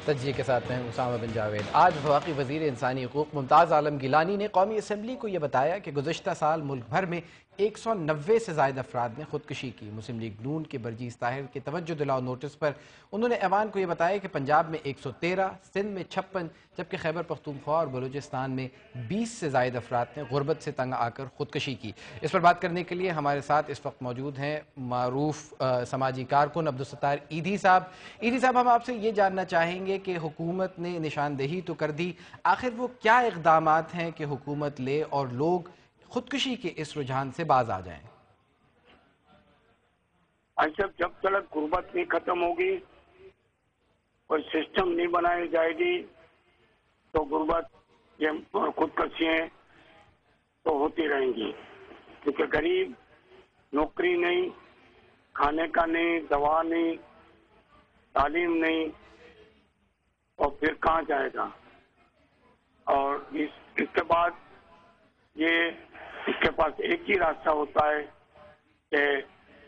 تجزیے کے ساتھ میں اسامہ بن جاوید۔ آج وفاقی وزیر انسانی حقوق ممتاز عالم گیلانی نے قومی اسمبلی کو یہ بتایا کہ گزشتہ سال ملک بھر میں 190 سے زائد افراد نے خودکشی کی۔ مسلم لیگ نون کے برجیز طاہر کے توجہ دلاؤ نوٹس پر انہوں نے ایوان کو یہ بتایا کہ پنجاب میں 113، سندھ میں 56، جبکہ خیبر پختونخوا اور بلوچستان میں 20 سے زائد افراد نے غربت سے تنگ آ کر خودکشی کی۔ اس پر بات کرنے کے لیے ہمارے ساتھ اس وقت موجود ہیں معروف سماجی کارکن عبدالستار ایدھی صاحب۔ ایدھی صاحب، ہم آپ سے یہ جاننا چاہیں گے کہ حکومت نے نشاندہی تو کر دی، آخر وہ کیا اقدامات ہیں کہ حکومت لے اور لوگ خودکشی کے اس رجحان سے باز آ جائیں؟ جب تک غربت نہیں ختم ہوگی، کوئی سسٹم نہیں بنائی جائے گی تو غربت یہ خودکشیاں تو ہوتی رہیں گی، کیونکہ غریب نوکری نہیں، کھانے کا نہیں، دوا نہیں، تعلیم نہیں، اور پھر کہاں جائے گا؟ اور اس کے بعد اس کے پاس ایک ہی راستہ ہوتا ہے کہ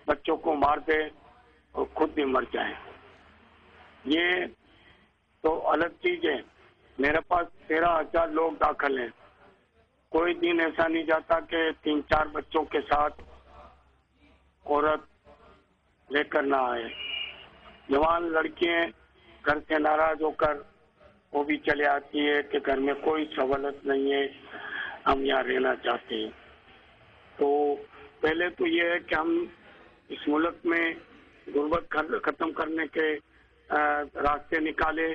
بچوں کو مار دے اور خود بھی مر جائے۔ یہ تو الگ چیز ہے۔ میرے پاس 13,000 لوگ داخل ہیں، کوئی دن ایسا نہیں جاتا کہ 3-4 بچوں کے ساتھ عورت لے کر نہ آئے۔ جوان لڑکیاں گھر سے ناراض ہو کر وہ بھی چلے آتی ہے کہ گھر میں کوئی سہولت نہیں ہے، ہم یہاں رہنا چاہتے ہیں۔ تو پہلے تو یہ ہے کہ ہم اس ملک میں غربت ختم کرنے کے راستے نکالے،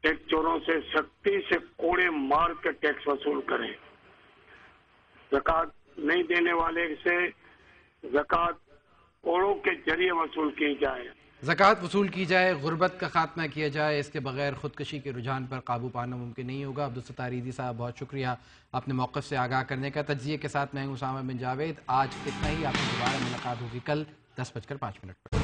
ٹیکس چوروں سے سختی سے کوڑے مار کے ٹیکس وصول کریں، زکوٰۃ نہیں دینے والے سے زکوٰۃ کوڑوں کے ذریعے وصول کی جائے، زکوٰۃ وصول کی جائے، غربت کا خاتمہ کیا جائے۔ اس کے بغیر خودکشی کے رجحان پر قابو پانا ممکن نہیں ہوگا۔ عبدالستار ایدھی صاحب، بہت شکریہ اپنے موقف سے آگاہ کرنے کا۔ تجزیے کے ساتھ میں اسامہ بن جاوید۔ آج اتنا ہی، آپ سے دوبارہ ملاقات ہوگی کل 10:05 پر۔